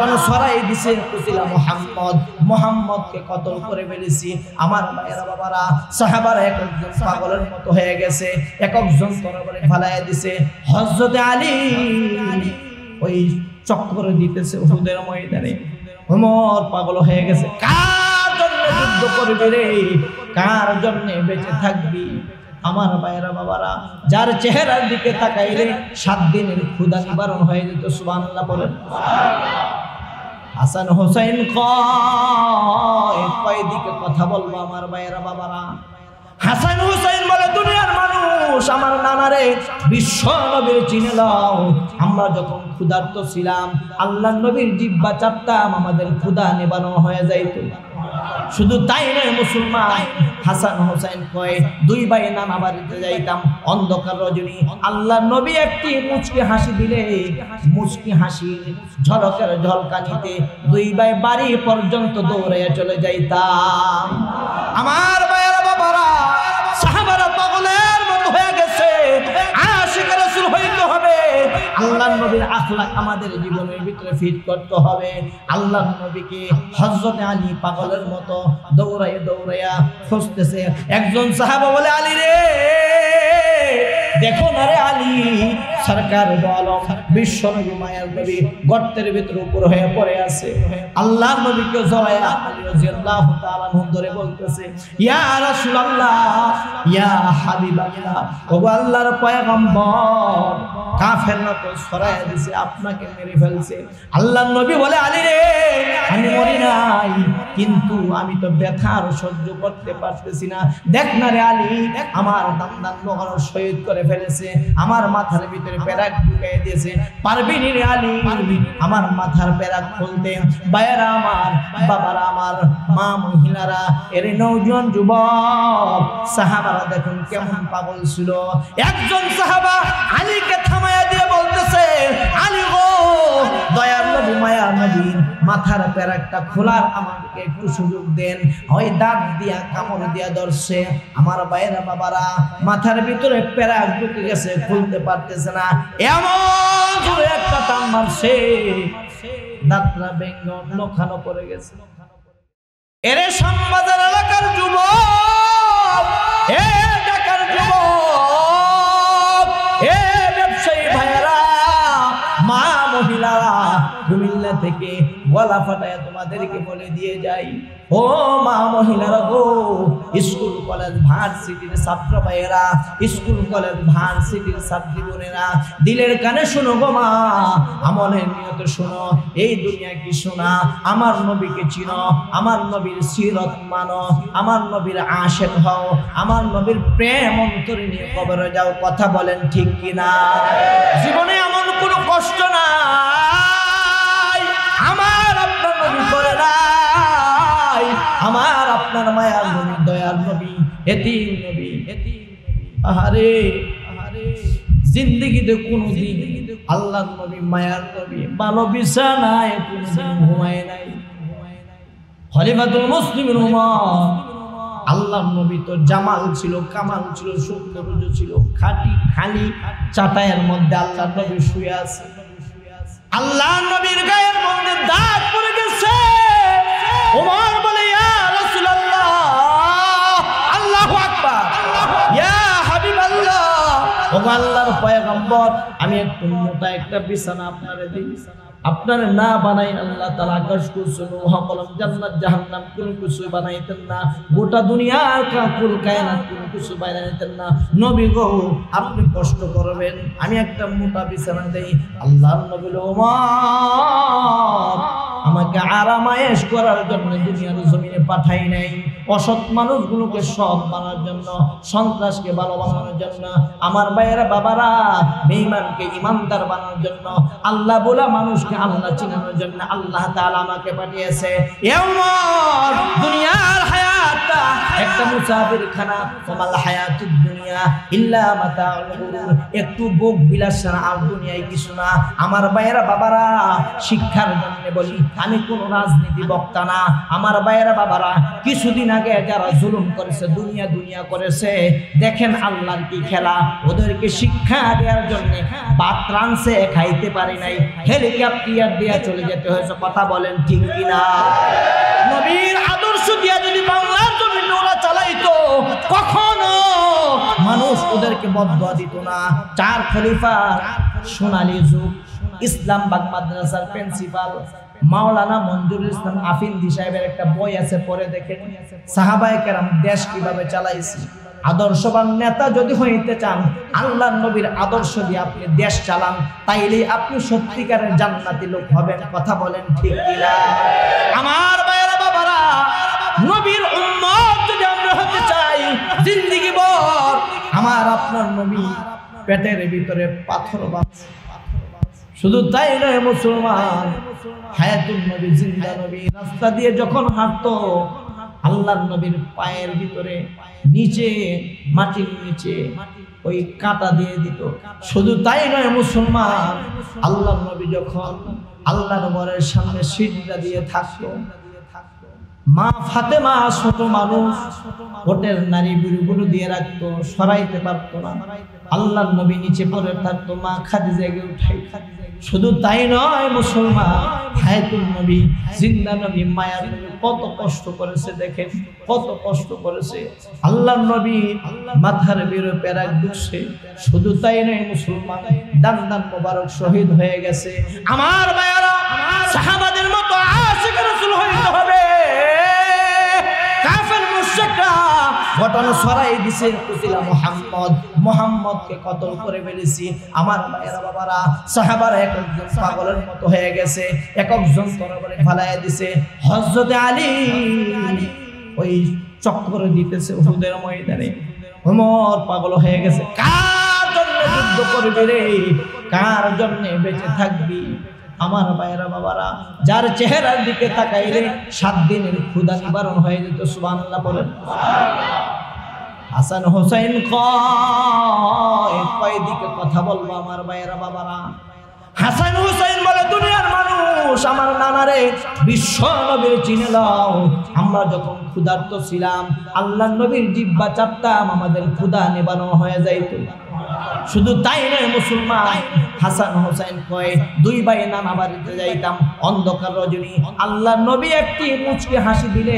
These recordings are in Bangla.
যখন ছড়াই দিছে কুতিলা মুহাম্মদ, মুহাম্মদকে কতল করে ফেলেছি। আমার ভাইয়েরা বাবারা, সাহাবারা একজন পাগলের মতো হয়ে গেছে, একজন তরবারি ফালাইয়া দিছে। হযরত আলী ওই চক্কর দিতেছে উহুদের ময়দানে। ওমর পাগল হয়ে গেছে, কার জন্য যুদ্ধ করবি রে, কার জন্য বেঁচে থাকবি? আমার ভাইয়েরা বাবারা, যার চেহারার দিকে তাকাইলে 7 দিনের ক্ষুধা নিবারণ হয়ে যেত। সুবহানাল্লাহ বলেন। হাসান হোসেন কয় দিকে কথা বলবো আমার ভাইয়েরা বাবারা। হাসান হোসেন বলে, দুনিয়ার মানুষ আমার নানারে বিশ্ব নবীর চিনে নাও। আমরা যখন ক্ষুধার্ত ছিলাম আল্লাহর নবীর জিহ্বা চাটতাম, আমাদের ক্ষুধা নিবারণ হয়ে যাইত। শুধু তাই নয় মুসলমান, হাসান হোসেন কয় 2 ভাই নানা বাড়িতে যাইতাম অন্ধকার রজনী। আল্লাহর নবী একটি মুচকি হাসি দিলে, মুচকি হাসির ঝলকের ঝলকানিতে 2 ভাই বাড়ি পর্যন্ত দৌড়াইয়া চলে যাইতাম। আমার ভাইয়েরা বাবারা, সাহাবারা পাগলের মতো হয়ে গেছে। আশিক রাসূল হইতে হবে, আল্লাহর নবীর আখলাক আমাদের জীবনের ভিতরে ফিট করতে হবে। আল্লাহর নবীকে হযরত আলী পাগলের মতো দৌড়াইয়া দৌড়াইয়া খুঁজতেছে। একজন সাহাবা বলে, আলী রে দেখো না রে আলী, সরকার আলম বিশ্ব নবী মায়ার নবী গর্তের ভিতরে উপর হয়ে পড়ে আছে। আল্লাহর নবীকে জড়াইয়া আলী রাদিয়াল্লাহু তাআলা ধরে বলতেছে, ইয়া রাসূলুল্লাহ, ইয়া হাবিবাল্লাহ, ওগো আল্লাহর পয়গম্বর, কাফেররা তো ছড়াইয়া দিছে, আপনাকে মেরে ফেলছে। আল্লাহর নবী বলে, আলী রে আমি মরি নাই, কিন্তু আমি তো ব্যথা আর সহ্য করতে পারতেছি না। দেখ না রে আলী, আমার দান্দান লোহার শহীদ করে ফেলেছে, আমার মাথার ভিতরে পেরাক ঢুকিয়ে দিয়েছে। পারবি রে আলী আমার মাথার পেরাক খুলতে? ভাইয়েরা আমার, বাবারা আমার, মা মহিলারা, এর নওজোয়ান যুবক সাহাবারা দেখুন কেমন পাগল ছিল। একজন সাহাবা আলীকে থামাইয়া দিয়ে বলতেছে, আলী গো, দয়ার নবী মায়ার নবী মাথার পেরাকটা খোলার আমাকে একটু সুযোগ দেন। ওই দাঁত দিয়া কামড় দিয়া ধরছে। আমার ভাইয়েরা বাবারা, মাথার ভিতরে পেরাক ঢুকে গেছে, খুলতে পারতেছে না, এমন জোরে একটা টান মারছে, দাঁতটা ভেঙে অন্যখানে পড়ে গেছে। এরে শ্যামবাজার এলাকার যুবক, এ ঢাকার যুবক, এ ব্যবসায়ী ভাইয়েরা, মা মহিলারা, কুমিল্লা থেকে গলা ফাটায় তোমাদেরকে বলে দিয়ে যাই, ও মা মহিলারা গো, স্কুল কলেজ ভার্সিটির ছাত্র ভাইয়েরা, স্কুল কলেজ ভার্সিটির ছাত্রী বোনেরা, দিলের কানে শোনো গো মা, আমলের নিয়তে শোনো। এই দুনিয়া কি শোনা, আমার নবীকে চিনো, আমার নবীর সিরত মানো, আমার নবীর আশিক হও, আমার নবীর প্রেম অন্তরে নিয়ে কবরে যাও। কথা বলেন ঠিক কিনা? জীবনে এমন কোনো কষ্ট নাই আমার আপনার নবী করে নাই, আমার আপনার মায়ার নবী, দয়ার নবী, এতিম নবী। আহারে জিন্দেগিতে কোনদিন আল্লাহর নবী মায়ার নবী ভালো বিছানায় কোনদিন ঘুমায় নাই। খলিফাতুল মুসলিমিন উমর, আল্লাহর নবী তো জামাল ছিল, কামাল ছিল, সৌন্দর্য ছিল, খাঁটি খালি চাটাইয়ের মধ্যে আল্লাহর নবী শুয়ে আছে। আল্লাহর নবীর গায়ের মধ্যে দাগ পড়ে গেছে। ওমর বলে, ইয়া রাসূলুল্লাহ, আল্লাহু আকবার, ইয়া হাবিবাল্লাহ, ও আল্লাহর পয়গম্বর, আমি একটু মোটা একটা বিছানা আপনারে দেই, আপনারে না বানাই আল্লাহ তাআলা আকাশ কুরসি লোহা কলম জান্নাত জাহান্নাম কোনো কিছু বানাইতেন না, গোটা দুনিয়ার কুল কায়নাত কোনো কিছু বানাইতেন না। নবী গো, আপনি কষ্ট করবেন, আমি একটা মোটা বিছানা দেই। আল্লাহর নবী ওমর, আমাকে আরামায়েশ করার জন্য দুনিয়ার জমিনে পাঠাই নাই, অসৎ মানুষগুলোকে সৎ বানানোর জন্য, সন্ত্রাসকে ভালো বানানোর জন্য, আমার ভাইয়েরা বাবারা বেঈমানকে ইমানদার বানানোর জন্য, আল্লাহ বলা মানুষকে আল্লাহ চিনানোর জন্য আল্লাহ তাআলা আমাকে পাঠিয়েছে। ওমর, দুনিয়ার হায়াতটা একটা মুসাফির খানা, ওমাল হায়াতুদ দুনিয়া ইল্লা মাতাউল গুরুর, একটু ভোগ বিলাস ছাড়া আর দুনিয়ায় কিছু না। আমার ভাইয়েরা বাবারা, শিক্ষার জন্য বলি, আমি কোন রাজনীতি বক্তা না। আমার ভাইয়েরা বাবারা, কিছুদিন আগে যারা জুলুম করেছে, দুনিয়া দুনিয়া করেছে, দেখেন আল্লাহর কি খেলা। ওদেরকে শিক্ষা দেওয়ার জন্য ভাত রানছে খাইতে পারি নাই, হেলিকপ্টার দিয়ে চলে যেতে হয়েছে। কথা বলেন ঠিক কিনা? নবীর আদর্শ দিয়া যদি বাংলার জমিনে ওরা চালাইতো, কখনো মানুষ ওদেরকে বদদুয়া দিত না। 4 খলিফার সোনালী যুগ, ইসলামবাগ মাদ্রাসার প্রিন্সিপাল মাওলানা মঞ্জুরুল ইসলাম আফিন্দি সাহেবের একটা বই আছে, পড়ে দেখেন সাহাবায়ে কেরাম দেশ কিভাবে চালাইছে। আদর্শবান নেতা যদি হইতে চান, আল্লাহর নবীর আদর্শ দিয়ে আপনি দেশ চালান, তাইলে আপনি সত্যিকারের জান্নাতি লোক হবেন। কথা বলেন ঠিক কিনা? আমার ভাইয়েরা বাবারা, নবীর উম্মত যদি আমরা হতে চাই জিন্দেগি ভর, আমার আপনার নবী পেটের ভিতরে পাথর বাঁধছে। শুধু তাই নয় মুসলমান, হায়াতুন নবী, জিন্দা নবী রাস্তা দিয়ে যখন হাঁটতো, আল্লাহর নবীর পায়ের ভিতরে নিচে, মাটির নিচে ওই কাঁটা দিয়ে দিত। শুধু তাই নয় মুসলমান, আল্লাহর নবী যখন আল্লাহর ঘরের সামনে সিজদা দিয়ে থাকতো, মা ফাতেমা ছোট মানুষ, ওটের নারী বুড়ো দিয়ে রাখতো, সরাইতে পারতো না। আল্লাহর নবী নিচে পড়ে থাকতো, মা খাদিজাকে উঠাই। শুধু তাই নয় মুসলমান, হায়াতুন নবী, জিন্দা নবী, মায়ার নবী কত কষ্ট করেছে দেখেন, কত কষ্ট করেছে। আল্লাহর নবী মাথার বিরো পেরাক ঢুকছে। শুধু তাই নয় মুসলমান, দান দান মোবারক শহীদ হয়ে গেছে। আমার ভাইয়ারা, সাহাবাদের মতো আশিক রাসূল হইতে হবে। কাফের মুশরিকরা ঘটনা ছড়াই দিছে, কুতিলা মুহাম্মদ, মুহাম্মদকে কতল করে ফেলেছি। আমার ভাইয়েরা বাবারা, সাহাবারা এক একজন পাগলের মতো হয়ে গেছে, এক একজন তরবারি ফালাইয়া দিছে। হযরত আলী ওই চক্কর দিতেছে উহুদের ময়দানে, ওমর পাগল হয়ে গেছে। কার জন্য যুদ্ধ করবি রে? কার জন্য বেঁচে থাকবি? আমার ভাইয়েরা বাবারা, যার চেহারার দিকে তাকাইলে 7 দিনের ক্ষুধা নিবারণ হয়ে যেত। সুবহানাল্লাহ বলেন। হাসান হোসেন কয় দিকে কথা বলবো আমার ভাইয়েরা বাবারা। হাসান হোসেন বলে, দুনিয়ার মানুষ আমার নানারে বিশ্ব নবীর চিনে নাও। আমরা যখন ক্ষুধার্ত ছিলাম, আল্লাহর নবীর জিহ্বা চাপতাম, আমাদের ক্ষুধা নিবারণ হয়ে যাইত। শুধু তাই নয় মুসলমান, হাসান হোসেন কয় 2 ভাই নানা বাড়িতে যাইতাম অন্ধকার রজনী, আল্লাহর নবী একটি মুচকি হাসি দিলে,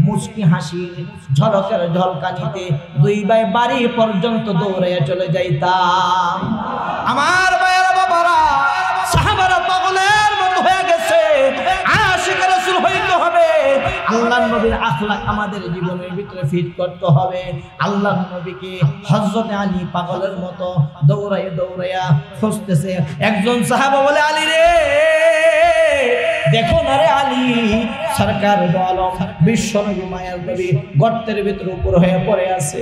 মুচকি হাসির ঝলকের ঝলকানিতে 2 ভাই বাড়ি পর্যন্ত দৌড়াইয়া চলে যাইতাম। আমার ভাইয়েরা বাবারা, সাহাবারা পাগলের মতো হয়ে গেছে। আশিক রাসূল হইতে হবে। আল্লাহর নবীর আখলাক আমাদের জীবনের ভিতরে ফিট করতে হবে। আল্লাহর নবীকে হযরত আলী পাগলের মতো দৌড়াইয়া দৌড়াইয়া খুঁজতেছে। একজন সাহাবা বলে, আলী রে দেখো না রে আলী, সরকার আলম বিশ্ব নবী মায়ার নবী গর্তের ভিতরে উপর হয়ে পড়ে আছে।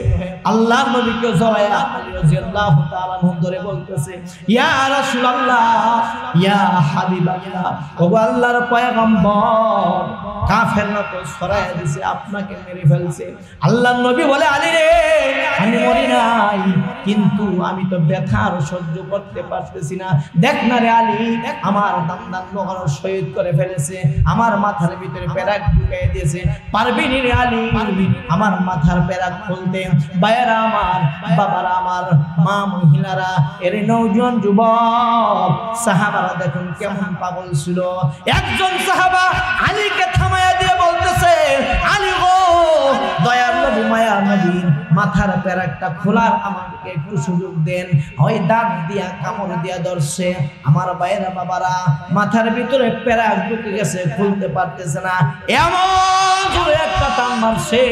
আল্লাহ নবীকে জড়ায়া আলী রাদিয়াল্লাহু তাআলা ধরে বলতেছে, ইয়া রাসূলুল্লাহ, ইয়া হাবিবাল্লাহ, ও আল্লাহর পয়গম্বর, কাফেররা তো ছড়াইয়া দিছে, আপনাকে মেরে ফেলছে। আল্লাহর নবী বলে, আলী রে আমি মরি নাই, কিন্তু আমি তো ব্যথা আর সহ্য করতে পারতেছি না। দেখ না রে আলী, আমার দান্দান বগর শহীদ করে ফেলেছে, আমার মাথার ভিতরে পেরাক ঢুকিয়ে দিয়েছে। পারবি নি রে আলী আমার মাথার পেরাক খুলতে? ভাইয়েরা আমার, বাবারা আমার, মা মহিলারা, এর নওজোয়ান যুবক সাহাবারা দেখুন কেমন পাগল ছিল। একজন সাহাবা আলীকে থামাইয়া দিয়ে বলতেছে, আলী গো, দয়ার নবী মায়ার নবীর মাথার পেরাকটা খোলার আমাকে একটু সুযোগ দেন। ওই দাঁত দিয়া কামড় দিয়া ধরছে। আমার ভাইয়েরা বাবারা, মাথার ভিতরে পেরাক ঢুকে গেছে, খুলতে পারতেছে না। এমন জোরে একটা টান মারছে,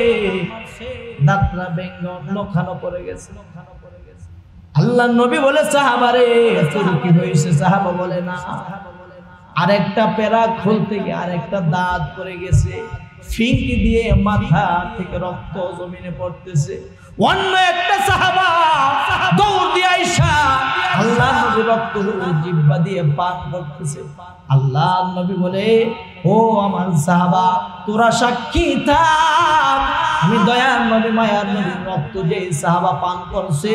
দাঁতটা ভেঙে নখানো পড়ে গেছে। আল্লাহর নবী বলে, সাহাবারে তোর কি হয়েছে? সাহাবা বলে, না, আরেকটা পেরাক খুলতে গিয়ে আরেকটা দাঁত পড়ে গেছে, ফিঙ্কি দিয়ে মাথা থেকে রক্ত জমিনে পড়তেছে। অন্য একটা সাহাবা দৌড় দিয়ে আইসা আল্লাহর নবী রক্ত জিহ্বা দিয়ে পান করতেছে। আল্লাহর নবী বলে, ও আমার সাহাবা, তোরা সাক্ষী থাক, আমি দয়ার নবী মায়ার নবীর রক্ত যে সাহাবা পান করছে,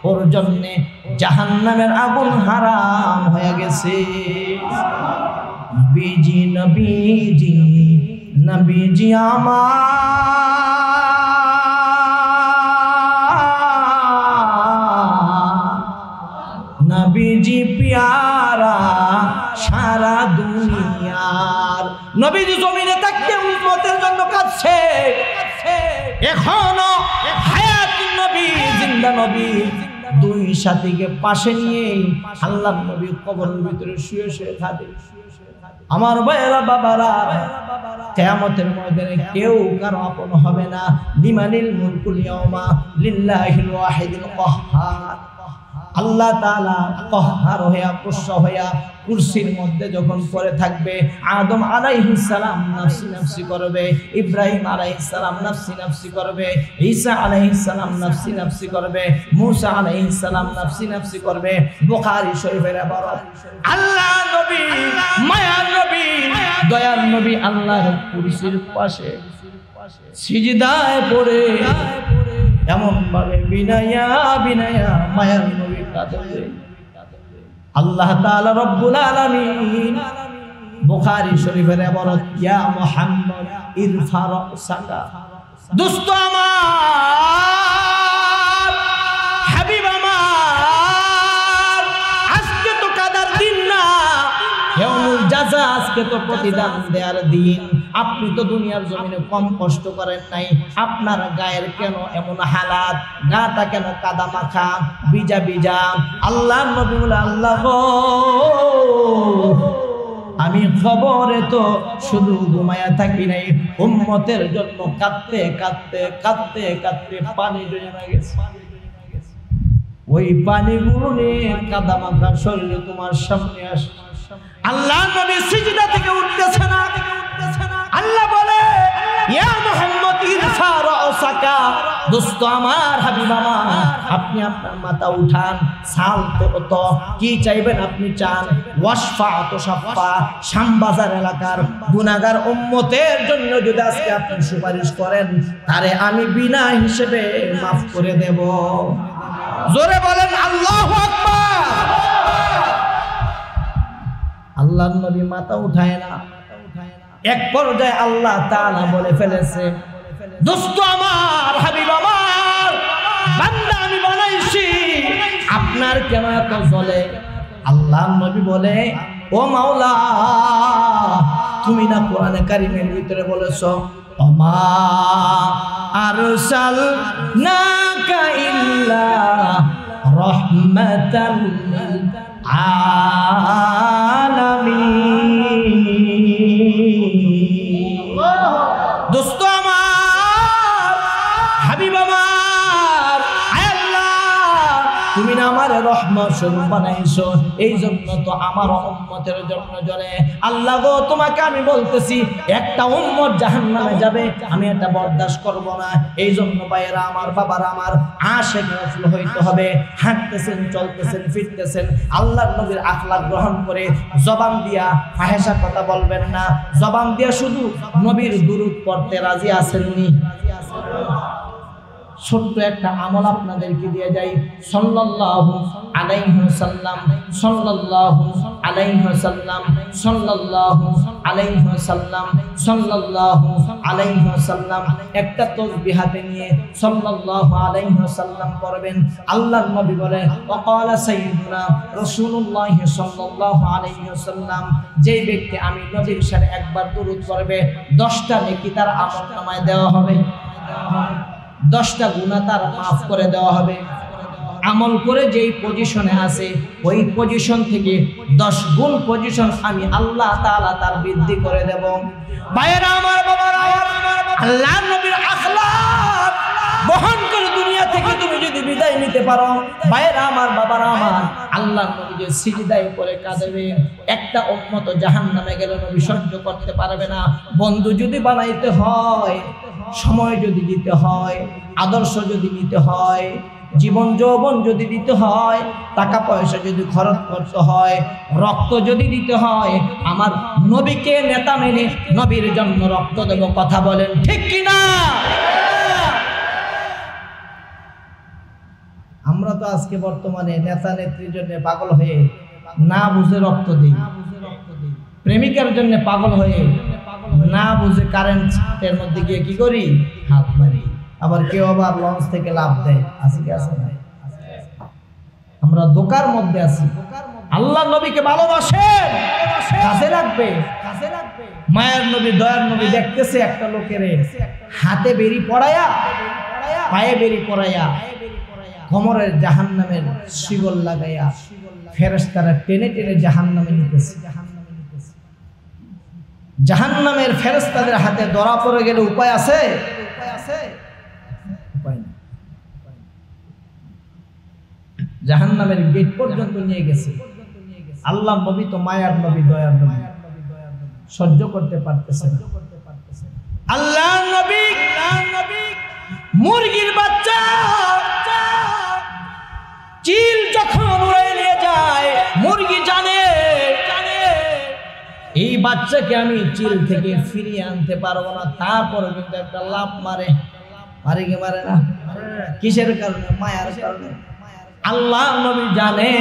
ওর জন্য জাহান্নামের আগুন হারাম হয়ে গেছে। নবীজি নবীজি নবীজি আমার, নবীজি পিয়ারা সারা দুনিয়ার। নবীজি জমিনে থাকতে উম্মতের জন্য কাঁদছে, এখনো হায়াত নবী, জিন্দা নবী, দুই সাথীকে পাশে নিয়ে আল্লাহর নবী কবরের ভিতরে শুয়ে শুয়ে কাঁদে। আমার ভাইয়েরা, বাবারা, কিয়ামতের ময়দানে কেউ কারো আপন হবে না। লিমানিল মুলকুল ইয়াউমা লিল্লাহিল ওয়াহিদিল কাহ্হার। আল্লাহ তাআলা কাহ্হার হইয়া, কুশ্য হইয়া কুরসির মধ্যে যখন পড়ে থাকবে, আদম আলাইহিস সালাম নাফসি নাফসি করবে, ইব্রাহিম আলাইহিস সালাম নাফসি নাফসি করবে, ঈসা আলাইহিস সালাম নাফসি নাফসি করবে, মূসা আলাইহিস সালাম নাফসি নাফসি করবে। বুখারী শরীফের ইবারত। আল্লাহ নবী, মায়ার নবী, দয়ার নবী আল্লাহর কুরসির পাশে সিজদায় পড়ে এমন ভাবে বিনায়া বিনায়া মায়ার নবী কাঁদে। আল্লাহ তাআলা রব্বুল আলামিন বুখারী শরীফের ইবারত, ইয়া মুহাম্মদ ইরফা রাসাকা। দোস্ত আমার, হাবিব আমার, আজকে তো কাদার দিন না, ইয়াউমুল জাযা, আজকে তো প্রতিদান দেওয়ার দিন। আপনি তো দুনিয়ার জমিনে কম কষ্ট করেন নাই, আপনার গায়ের কেন এমন হালাত, গাটা কেন কাদা মাখা, বিজা বিজা? আল্লাহ নবী বলে, আল্লাহ গো, আমি খবরে তো শুধু ঘুমায়া থাকি নাই, উম্মতের জন্য কাঁদতে কাঁদতে কাঁদতে কাঁদতে পানি জমে গেছে। ওই পানিগুলো নিয়ে কাদা মাখা শরীরে তোমার সামনে আসে। আল্লাহ নবী সিজদা থেকে উঠতেছে না। আল্লাহ বলে, ইয়া মুহাম্মদ ইরফা রাসাকা। দোস্ত আমার, হাবিব আমার, আপনি আপনার মাথা উঠান, সাল তো কি চাইবেন আপনি চান। ওয়াসফা তো সাফা, শামবাজার এলাকার গুনাহগার উম্মতের জন্য যদি আজকে আপনি সুপারিশ করেন, তারে আমি বিনা হিসেবে মাফ করে দেব। জোরে বলেন আল্লাহু আকবার। আল্লাহর নবী মাথা উঠায় না। এক পর্যায়ে আল্লাহ তাআলা বলে ফেলেছে, দোস্ত আমার, হাবিব আমার, বান্দা আমি বানাইছি, আপনার কেন এত জ্বলে? আল্লাহর নবী বলে, ও মাওলা, তুমি না কোরআনে কারীমের ভিতরে বলেছো, ওমা আরসালনাকা ইল্লা রাহমাতাল লিল আলামিন। দোস্ত আমার, হাবিব আমার, আল্লাহ তুমি না আমার রহমত স্বরূপ বানাইছো, এই জন্য তো আমার উম্মতের জন্য জ্বলে। আল্লাহ গো, তোমাকে আমি বলতেছি, একটা উম্মত জাহান্নামে যাবে, আমি এটা বরদাস্ত করব না। এই জন্য ভাইয়েরা আমার, বাবারা আমার, আশিক রাসূল হইতে হবে। হাঁটতেছেন, চলতেছেন, ফিরতেছেন, আল্লাহর নবীর আখলাক গ্রহণ করে জবান দিয়া ফাহেসা কথা বলবেন না। জবান দিয়া শুধু নবীর দুরূদ পড়তে রাজি আছেননি? ছোট্ট একটা আমল আপনাদেরকে দিয়ে যাই। সাল্লাল্লাহু আলাইহি ওয়াসাল্লাম, সাল্লাল্লাহু আলাইহি ওয়াসাল্লাম, সাল্লাল্লাহু আলাইহি ওয়াসাল্লাম, সাল্লাল্লাহু আলাইহি ওয়াসাল্লাম। একটা তাসবিহ হাতে নিয়ে সাল্লাল্লাহু আলাইহি ওয়াসাল্লাম পড়বেন। আল্লাহর নবী বলেন, ওয়াকালা সাইয়্যিদুনা রাসূলুল্লাহ সাল্লাল্লাহু আলাইহি ওয়াসাল্লাম, যেই ব্যক্তি আমি নবীর সাথে একবার দুরূদ পড়বে, 10টা নেকি তার আমলনামায় দেওয়া হবে, 10টা গুনাহ তার মাফ করে দেওয়া হবে। আমল করে যেই পজিশনে আছে, ওই পজিশন থেকে 10 গুণ পজিশন আমি আল্লাহ তাআলা তার বৃদ্ধি করে দেব। ভাইয়েরা আমার, বাবারা আমার, আল্লাহর নবীর আখলাক বহন করে দুনিয়া থেকে তুমি যদি বিদায় নিতে পারো, ভাইয়েরা আমার, বাবারা আমার, আল্লাহর নবী যে সিজদায় পড়ে কাঁদবে, একটা উম্মত জাহান্নামে গেলে নবী সহ্য করতে পারবে না। বন্ধু যদি বানাইতে হয়, সময় যদি দিতে হয়, আদর্শ যদি নিতে হয়, জীবন যৌবন যদি দিতে হয়, টাকা পয়সা যদি খরচ করতে হয়, রক্ত যদি দিতে হয়, আমার নবীকে নেতা মেনে নবীর জন্য রক্ত দেব। কথা বলেন ঠিক কিনা? আমরা তো আজকে বর্তমানে নেতা নেত্রীর জন্য পাগল হয়ে না বুঝে রক্ত দিই, প্রেমিকার জন্য পাগল হয়ে না বুঝে কারেন্টের মধ্যে গিয়ে কি করি, হাত মারি। আবার কেউ লঞ্চ থেকে লাভ দেয়। আছে কি আছে না? আমরা দোকার মধ্যে আছি। আল্লাহ নবীকে ভালোবাসেন, কাজে লাগবে। মায়ের নবী দয়ার নবী দেখতেছে একটা লোকের হাতে বেরি পড়ায়া, পায়ে বেরি পড়ায়া, কোমরের জাহান্নামের শিকল লাগাইয়া ফেরেশতারা টেনে টেনে জাহান্নামে নিতেছে। জাহান্নামের ফেরেশতাদের হাতে ধরা পড়ে গেলে উপায় আছে? উপায় নেই। জাহান্নামের গেট পর্যন্ত নিয়ে গেছে। আল্লাহ নবী তো মায়ার নবী দয়ার নবী, সহ্য করতে পারতেছে না। আল্লাহ নবী মুরগির বাচ্চা চিল যখন উড়ে নিয়ে যায়, মুরগি জানে এই বাচ্চাকে আমি চিল থেকে ফিরিয়ে আনতে পারবো না, তারপরে কিন্তু একটা লাফ মারে। মারে কি মারে না? কিসের কারণে? মায়ার কারণে। আল্লাহ নবী জানে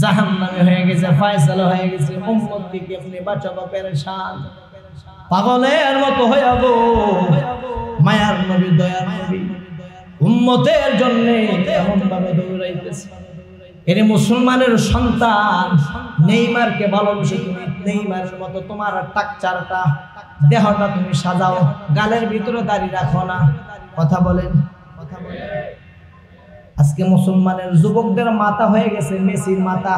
জাহান্নামে হয়ে গেছে, ফয়সালা হয়ে গেছে, উম্মতকে কেমনে বাঁচাবো, পেরেশান পাগলের মতো হয়ে যাবো। মায়ার নবী দয়ার নবী উম্মতের জন্য এমন ভাবে দৌড়াইতেছে। এর মুসলমানের সন্তান নেইমারকে ভালোবেসে তুমি নেইমারের মতো তোমার টাকচারটা, দেহটা তুমি সাজাও, গালের ভিতরে দাড়ি রাখো না। কথা বলেন, কথা বলেন। আজকে মুসলমানের যুবকদের মাথা হয়ে গেছে মেসির মাথা,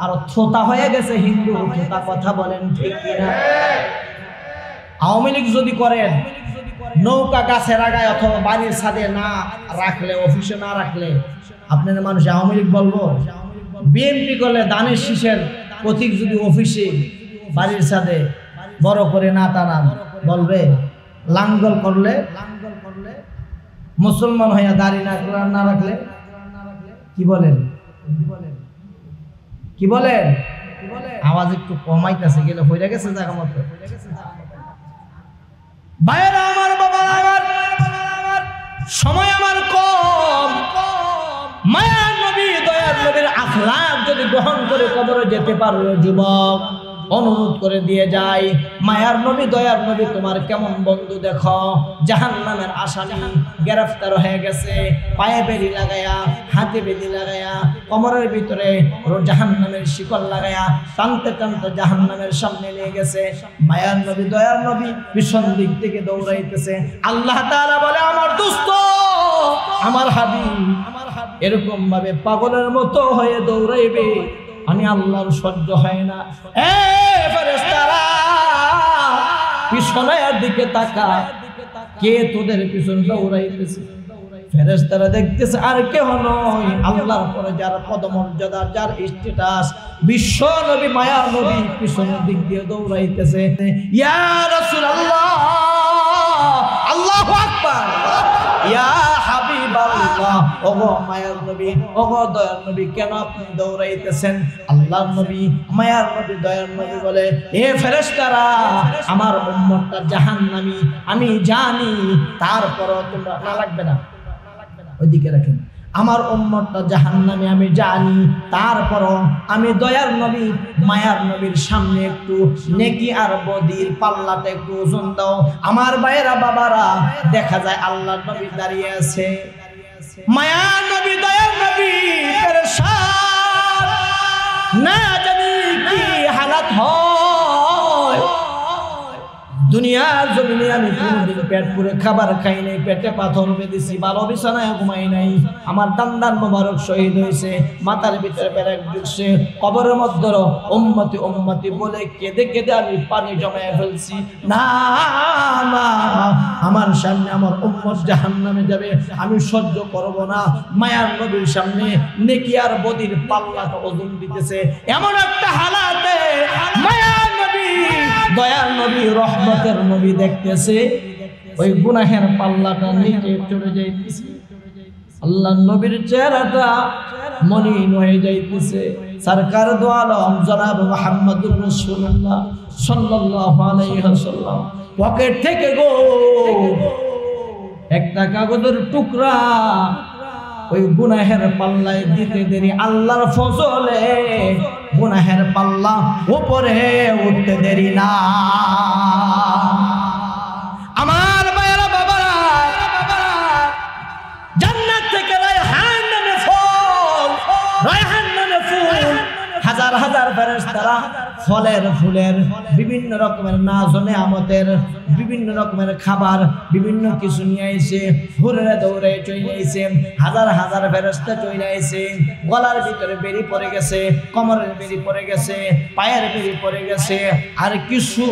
আর থোতা হয়ে গেছে হিন্দু থোতা। কথা বলেন ঠিক কিনা? আওয়ামী লীগ যদি করেন, নৌকা গাছে রাখায় অথবা বাড়ির ছাদে না রাখলে, অফিসে না রাখলে, আপনার মানুষ আওয়ামী লীগ বলবো? বিএনপি করলে ধানের শীষের প্রতীক যদি অফিসে বাড়ির ছাদে বড় করে না টানান বলবে? লাঙ্গল করলে, মুসলমান হইয়া দাড়ি না রাখলে কি বলেন? কি বলেন? আওয়াজ একটু কমাইতেছে, গেলে হয়ে গেছে জায়গা মতো। ভাইয়েরা আমার, বাবারা আমার, সময় আমার কম। মায়ার নবী দয়ার নবীর আখলাক যদি গ্রহণ করে কবরে যেতে পারো যুবক, অনুরোধ করে দিয়ে যায়, মায়ার নবী দয়ার নবী তোমার কেমন বন্ধু দেখো। জাহান্নামের আসামি গ্রেফতার হয়ে গেছে, পায়ে বেরি লাগায়া, হাতে বেরি লাগায়া, কোমরের ভিতরে জাহান্নামের শিকল লাগায়া টানতে টানতে জাহান্নামের সামনে নিয়ে গেছে। মায়ার নবী দয়ার নবী পিছন দিক থেকে দৌড়াইতেছে। আল্লাহ তাআলা বলে, আমার দোস্ত, আমার হাবিব এরকম ভাবে পাগলের মতো হয়ে দৌড়াইবে, আমি আল্লাহর সহ্য হয় না। ফেরেশতারা পিছনের দিকে তাকা, কে তোদের পিছন দৌড়াইতেছে? ফেরেশতারা দেখতেছে আর কেহ নয়, আল্লাহর পরে যার পদমর্যাদা, যার স্ট্যাটাস, বিশ্ব নবী মায়ার নবী পিছনের দিক দিয়ে দৌড়াইতেছে। ইয়া রাসূলুল্লাহ, আল্লাহু আকবার, ইয়া হাবিবাল্লাহ, ওগো মায়ার নবী, ওগো দয়ার নবী, কেন আপনি দৌড়াইতেছেন? আল্লাহর নবী মায়ার নবী দয়ার নবী বলে, এ ফেরেশতারা, আমার উম্মতটা জাহান্নামী আমি জানি, তারপরও তোমরা না লাগবে না, ওইদিকে রাখেন, আমার উম্মতটা জাহান্নামী আমি জানি, তারপরও আমি দয়ার নবী মায়ার নবীর সামনে একটু নেকি আর বদির পাল্লাতে একটু ওজন দাও। আমার ভাইয়েরা বাবারা, দেখা যায় আল্লাহর নবী দাঁড়িয়ে আছে, মায়ার নবী দয়ার নবী পেরেশান, না জানি কি হালাত হয়। দুনিয়ার জমিনে আমি কোনদিন পেট পুরে খাবার খাই নাই, পেটে পাথর বেঁধেছি, ভালো বিছানায় ঘুমাই নাই, আমার দান্দান মোবারক শহীদ হয়েছে, মাথার ভিতরে পেরেক ঢুকছে, কবরের মধ্যে উম্মতি উম্মতি বলে কেঁদে কেঁদে আমি পানি জমায়ে ফেলছি। না না, আমার সামনে আমার উম্মত জাহান্নামে যাবে, আমি সহ্য করব না। মায়ার নবীর সামনে নেকি আর বদির পাল্লাটা ওজন দিতেছে, এমন একটা হালাতে মায়ার নবী দয়ার নবী রহমতের নবী দেখতেছে ওই গুনাহের পাল্লাটা নিচে চলে যাইতেছে, আল্লাহর নবীর চেহারাটা মলিন হয়ে যাইতেছে। সরকার দু আলম জনাব মুহাম্মদুর রাসূলুল্লাহ সাল্লাল্লাহু আলাইহি ওয়াসাল্লাম পকেট থেকে গো একটা কাগজের টুকরা ওই গুনাহের পাল্লায় দিতে দেরি, আল্লাহর ফজলে গুনাহের পাল্লা উপরে উঠতে দেরি না। আমার ভাইয়েরা বাবারা, জান্নাত থেকে রায়হান নামে ফল, রায়হান নামে হাজার হাজার ফেরেশতারা ফলের ফুলের বিভিন্ন রকমের নাজ নেয়ামতের বিভিন্ন রকমের খাবার বিভিন্ন কিছু নিয়ে আইছে হুররে দৌড়ে চলে আইছে হাজার হাজার ফেরেশতা চলে আইছে গলার ভিতরে বেরি পড়ে গেছে কোমরের বেরি পড়ে গেছে পায়ের বেরি পড়ে গেছে আর কিছু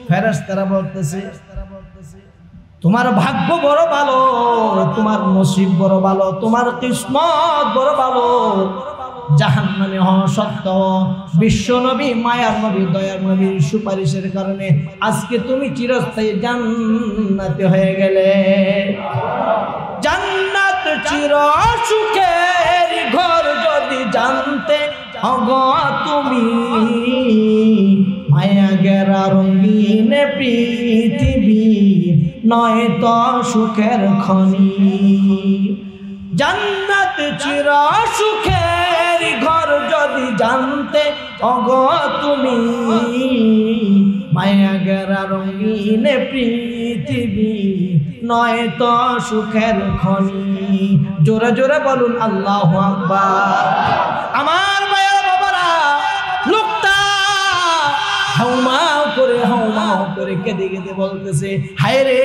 ফেরেশতারা বলতেছে তোমার ভাগ্য বড় ভালো তোমার নসিব বড় ভালো তোমার কিসমত বড় ভালো জাহান্নামে হওয়া সত্ত্বেও বিশ্ব নবী মায়ার নবী দয়ার নবীর সুপারিশের কারণে আজকে তুমি চিরস্থায়ী জান্নাতে হয়ে গেলে জান্নাত চির সুখের ঘর যদি জানতে অগো তুমি মায়া গেরা রঙিন পৃথিবী নয় তো সুখের খনি জান্নাত চির সুখের ঘর যদি জানতে অগো তুমি মায়া গেরা রঙিন পৃথিবী নয় তো সুখের খনি জোরে জোরে বলুন আল্লাহু আকবার আমার মায়ের বাবারা লোকটা হাউমাউ করে কেঁদে কেঁদে বলতেছে হায় রে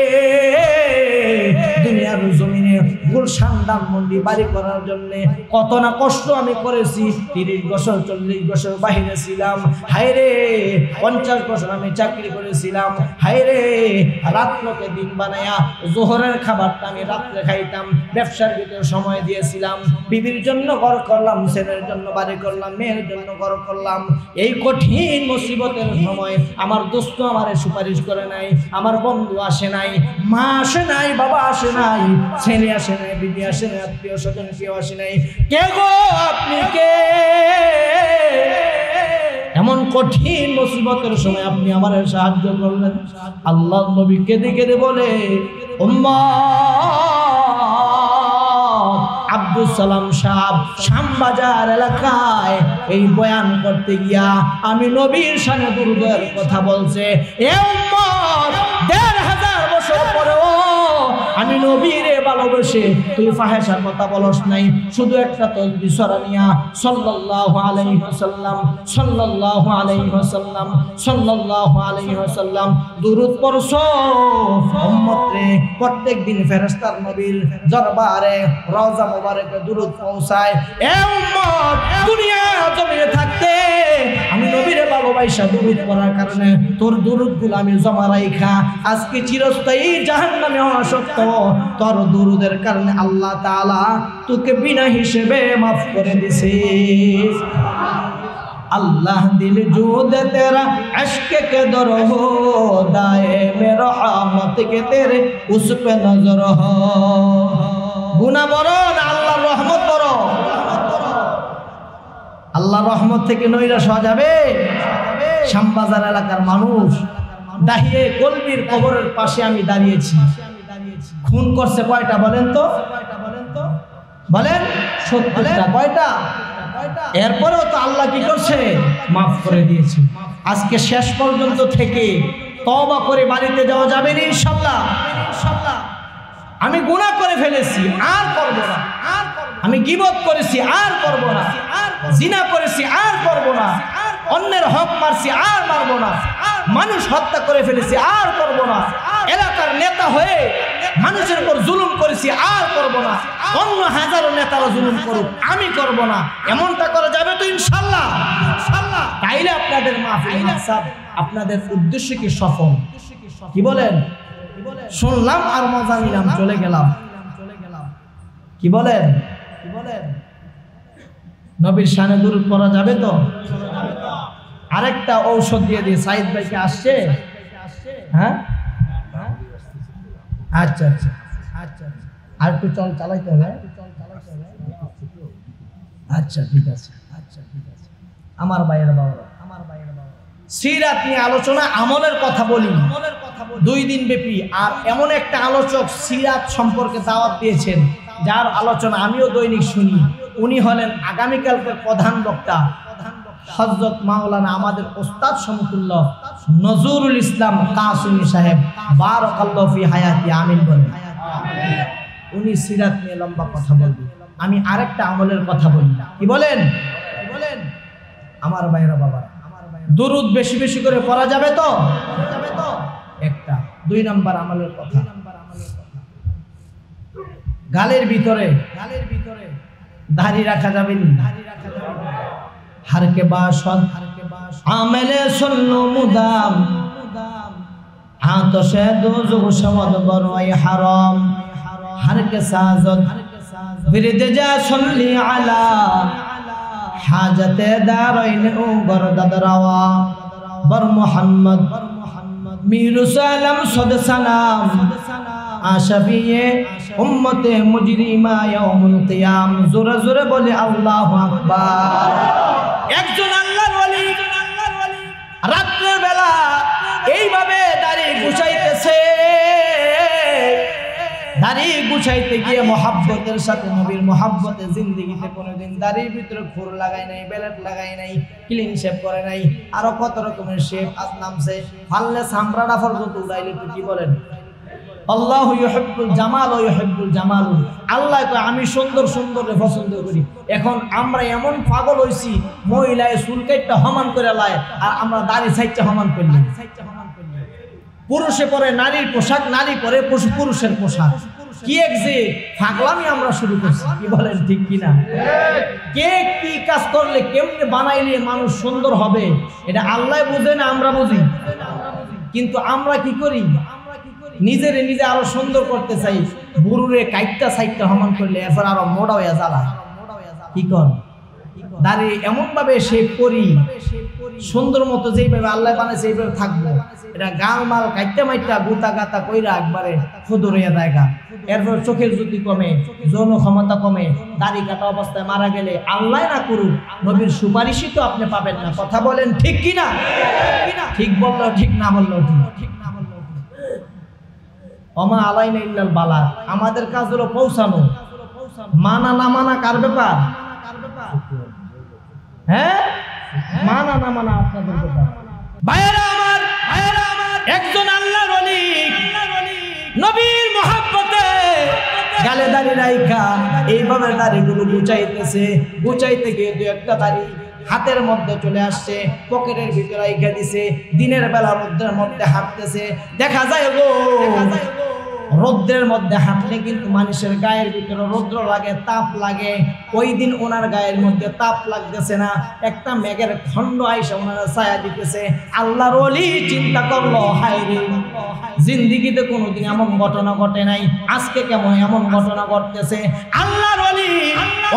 দুনিয়ার জমিনে গুলশান ধানমন্ডি বাড়ি করার জন্য কত না কষ্ট আমি করেছি 30 বছর 40 বছর বাইরে ছিলাম হায় রে 50 বছর আমি চাকরি করেছিলাম হায় রে রাত্রকে দিন বানায়া জোহরের খাবারটা আমি রাত্রে খাইতাম ব্যবসার ভিতরে সময় দিয়েছিলাম বিবির জন্য ঘর করলাম ছেলের জন্য বাড়ি করলাম মেয়ের জন্য ঘর করলাম এই কঠিন মুসিবতের সময় আমার দোস্ত আমারে সুপারিশ করে নাই আমার বন্ধু আসে নাই মা আসে নাই বাবা আসে নাই ছেলে আসে নাই বিবি আসে নাই আত্মীয় স্বজন কেউ আসে নাই কে গো আপনি কে এমন কঠিন মুসিবতের সময় আপনি আমারে সাহায্য করলেন আল্লাহর নবী কেঁদে কেঁদে বলে আব্দুল সালাম সাহেব শ্যামবাজার এলাকায় এই বয়ান করতে গিয়া আমি নবীর শানে দুরূদের কথা বলছে এ উম্মত 1500 বছর পরেও আমি নবীরে ভালোবেসে তুই ফাহেশার কথা বলস নাই শুধু একটা তাসবিহ সরানিয়া সাল্লাল্লাহু আলাইহি ওয়াসাল্লাম সাল্লাল্লাহু আলাইহি ওয়াসাল্লাম সাল্লাল্লাহু আলাইহি ওয়াসাল্লাম দুরূদ পড়ছো উম্মত রে প্রত্যেকদিন ফেরেশতার নবীর দরবারে রওজা মুবারকে দুরূদ পৌঁছায় এ উম্মত দুনিয়া জমিনে থাকতে আমি নবীরে ভালোবাসা দুরূদ পড়ার কারণে তোর দুরূদগুলো আমি জমা রাইখা আজকে চিরস্থায়ী জাহান্নামে হওয়া সত্ত্বেও তোর দুরূদের কারণে আল্লাহ তাআলা তোকে বিনা হিসেবে maaf করে দিয়েছে अल्लाह दिल जूद तेरा इश्क के दर हो दाए मेरा रहमत के तेरे उस पे नजर हो गुनाह बड़ो ना अल्लाह रहमत बड़ो अल्लाह रहमत থেকে নৈরাশ হওয়া যাবে শ্যামবাজার এলাকার মানুষ দাহিয়ে কলবির কবরের পাশে আমি দাঁড়িয়েছি খুন করছে কয়টা বলেন তো বলেন 70টা কয়টা এরপরেও তো আল্লাহ কি করছে maaf করে দিয়েছে আজকে শেষ পর্যন্ত থেকে তওবা করে বাড়িতে যাওয়া যাবে না ইনশাআল্লাহ আমি গুনাহ করে ফেলেছি আর করব না আমি গীবত করেছি আর করব না জিনা করেছি আর করব না অন্যের হক মারছি আর মারব না মানুষ হত্যা করে ফেলেছি আর করব না এলাকার নেতা হয়ে মানুষের উপর জুলুম করেছি আর করব না অন্য হাজারো নেতারা জুলুম করুক আমি করব না এমনটা করা যাবে তো ইনশাআল্লাহ তাইলে আপনাদের মাহফিল মাকসাদ আপনাদের উদ্দেশ্য কি সফল কি বলেন শুনলাম আর মজা নিলাম চলে গেলাম কি বলেন নবীর শানে দুরূদ পড়া যাবে তো আরেকটা ঔষধ দিয়ে দিয়ে সাইদ ভাই কি আসছে হ্যাঁ আচ্ছা আর একটু চল চালাইতে হবে আচ্ছা ঠিক আছে আমার ভাইয়ের বাবা সিরাত নিয়ে আলোচনা আমলের কথা বলি 2 দিন ব্যাপী আর এমন একটা আলোচক সিরাত সম্পর্কে দাওয়াত দিয়েছেন যার আলোচনা আমিও দৈনিক শুনি উনি হলেন আগামীকালকের প্রধান বক্তা হযরত মাওলানা আমাদের ওস্তাদ সমতুল্লাহ নজরুল ইসলাম কাসিমি সাহেব বারাকাল্লাহু ফি হায়াতি আমিন বলেন উনি সিরাত নিয়ে লম্বা কথা বলবেন আমি আরেকটা আমলের কথা বলি কি বলেন আমার ভাইরা বাবা, দুরুদ বেশি বেশি করে পড়া যাবে তো? একটা। 2 নাম্বার আমলের কথা, গালের ভিতরে দাড়ি রাখা যাবে না। হারকে বাসন আমেলে সল্লু মুদাম আতশে দুজু সমদ বরওয়াই হারাম হারকে সাজত বিরদে যা সল্লি আলা হাজতে দারাইন ও গরদাদ রাওয়া বর মুহাম্মদ মিরু সালাম সদ সালাম আশাবিয়ে উম্মতে মুজরিমা ইয়াউমুল কিয়াম। জোরে জোরে বলে আল্লাহু আকবার। একজন আল্লাহর ওলি রাতের বেলা এইভাবে দাড়ি গুছাইতেছে, দাড়ি গুছাইতে গিয়ে মহাব্বতের সাথে, নবীর মহাব্বতে জিন্দেগিতে কোনোদিন দাড়ির ভিতরে খুর লাগায় নাই, বেলেট লাগায় নাই, ক্লিন শেভ করে নাই, আরো কত রকমের শেভ আজ নামছে। ফাললে সামরাটা পর্যন্ত উড়াইলে তো কি বলেন? আল্লাহু ইউহিব্বুল জামাল ওয়া ইউহিব্বুল জামাল। আল্লাহ তো আমি সুন্দর সুন্দর পছন্দ করি। এখন আমরা এমন পাগল হইছি, মহিলায় চুল কাটটা সমান করে লায় আর আমরা দাড়ি সাইডটা সমান করলি। পুরুষে পরে নারীর পোশাক, নারী পরে পুরুষের পোশাক। কি এক যে পাগলামি আমরা শুরু করছি, কি বলেন ঠিক কিনা? কে কি কাজ করলে কেমনে বানাইলে মানুষ সুন্দর হবে এটা আল্লাহ বুঝে না, আমরা বুঝি। কিন্তু আমরা কি করি? নিজেরে নিজে আরো সুন্দর করতে চাই, বুড়ুরে কাইটটা সাইডটা সমান করলে এরপর আরো মোটা হয়ে জ্বালা। কি কর? দাড়ি এমন ভাবে শেভ করি সুন্দর মতো, যেইভাবে আল্লাহ বানাইছে এইভাবে থাকবো। এটা গাল মাল কাইটটা মাইটটা গুতা গাতা কইরা একবারে খুদর হইয়া জায়গা। এরপর চোখের জ্যোতি কমে, যৌন ক্ষমতা কমে, দাড়ি কাটা অবস্থায় মারা গেলে আল্লাহ না করুক নবীর সুপারিশই তো আপনি পাবেন না। কথা বলেন ঠিক কিনা? ঠিক বললো ঠিক, না বললো ঠিক। ওমা আলাইনা ইল্লাল বালা। আমাদের কাজ হলো পৌঁছানো। মানা না মানা কার ব্যাপার? হ্যাঁ, মানা না মানা আপনাদের ব্যাপার। ভাইয়েরা আমার, একজন আল্লাহর ওলি নবীর মহব্বতে গালে দাড়ি রাইখা এইভাবে দাড়িগুলো গুছাইতেছে। গুছাইতে গিয়ে 2-1টা দাড়ি হাতের মধ্যে চলে আসছে, পকেটের ভিতরে রাইখা দিছে। দিনের বেলা রোদ্রের মধ্যে হাঁটতেছে, দেখা যায় গো রৌদ্রের মধ্যে হাঁটলে কিন্তু মানুষের গায়ের ভিতরে রৌদ্র লাগে, তাপ লাগে। ওই দিন ওনার গায়ের মধ্যে তাপ লাগতেছে না, একটা মেঘের খণ্ড আইসা ওনারা ছায়া দিতেছে। আল্লাহর ওলি চিন্তা করলো, হায় রে, জিন্দেগিতে কোনোদিন এমন ঘটনা ঘটে নাই, আজকে কেমন এমন ঘটনা ঘটতেছে। আল্লাহর ওলি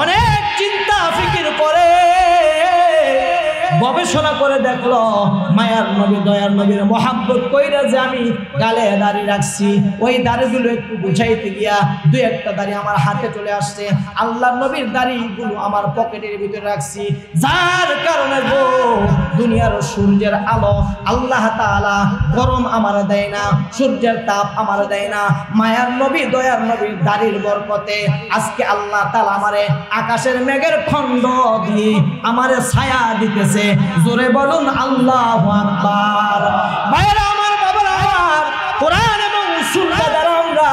অনেক চিন্তা ফিকির করে গবেষণা করে দেখলো, মায়ার নবী দয়ার নবীর মহাব্বত কইরা যে আমি গালে দাড়ি রাখছি, ওই দাড়িগুলো একটু গুছাইতে গিয়া 2-1টা দাড়ি আমার হাতে চলে আসছে। আল্লাহর নবীর দাড়িগুলো আমার পকেটের ভিতরে রাখছি, যার কারণে গো দুনিয়ার সূর্যের আলো আল্লাহ তাআলা গরম আমার দেয় না, সূর্যের তাপ আমার দেয় না। মায়ার নবী দয়ার নবীর দাড়ির বরকতে আজকে আল্লাহ তাআলা আমারে আকাশের মেঘের খণ্ড দিয়ে আমারে ছায়া দিতেছে। জোরে বলুন আল্লাহু আকবার। ভাইরা আমার, বাবারা আমার, কোরআন এবং সুন্নাহ দ্বারা আমরা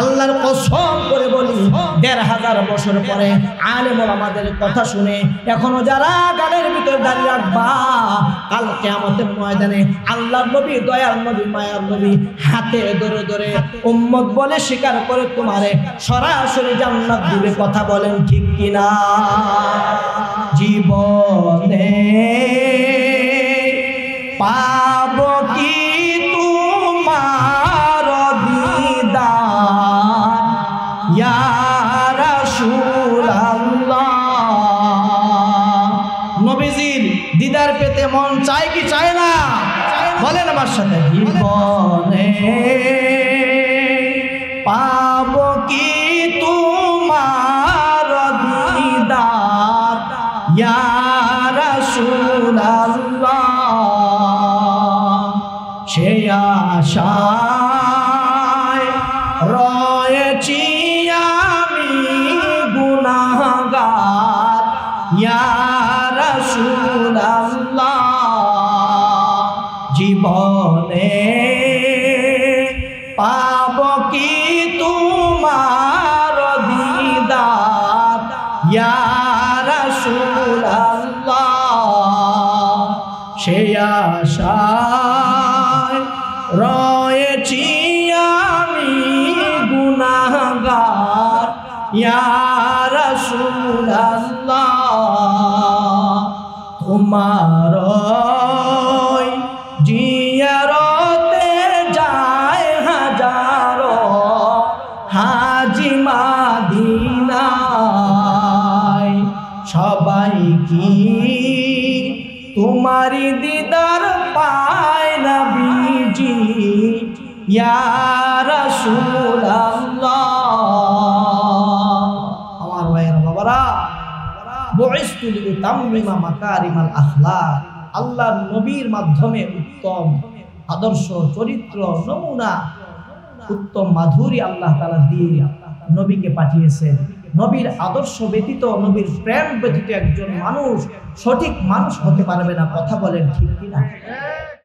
আল্লাহর কসম করে বলি 1500 বছর পরে আলেম ওলামাদের কথা শুনে এখনো যারা গালের ভিতর দাঁড়িয়ে রাখবা, কাল কিয়ামতের ময়দানে আল্লাহর নবী দয়ার নবী মায়ার নবী হাতে ধরে ধরে উম্মত বলে স্বীকার করে তোমারে সরাসরি জান্নাত দিবে। কথা বলেন ঠিক কিনা? জীবনে পাব কি তোমার দিদার ইয়া রাসূলুল্লাহ। নবীজির দিদার পেতে মন চায় কি চায় না? বলেন আমার সাথে, জীবনে পাব কি তোমার দিদার ইয়া রাসূলুল্লাহ। সে আশায় রয়েছি আমি গুনাহগার ইয়া রাসূলুল্লাহ। জীবনে পাব কি তোমার দিদার ইয়া রাসূলুল্লাহ। সেই আশায় রয়েছি আমি গুনাহগার ইয়া রাসূলুল্লাহ তোমার জিয়ারতে যায় হাজারো হাজি মাদিনায় সবাই কি তোমারি দিদার পায় নবীজি ইয়া রাসূলুল্লাহ আমার ভাইরা বাবারা বুইসতু লিতাম্মিমা মাকারিমাল আখলাক আল্লাহর নবীর মাধ্যমে উত্তম আদর্শ চরিত্র নমুনা উত্তম মাধুরী আল্লাহ তাআলা দিয়ে নবীকে পাঠিয়েছেন নবীর আদর্শ ব্যতীত নবীর প্রেম ব্যতীত একজন মানুষ সঠিক মানুষ হতে পারবে না কথা বলেন ঠিক কিনা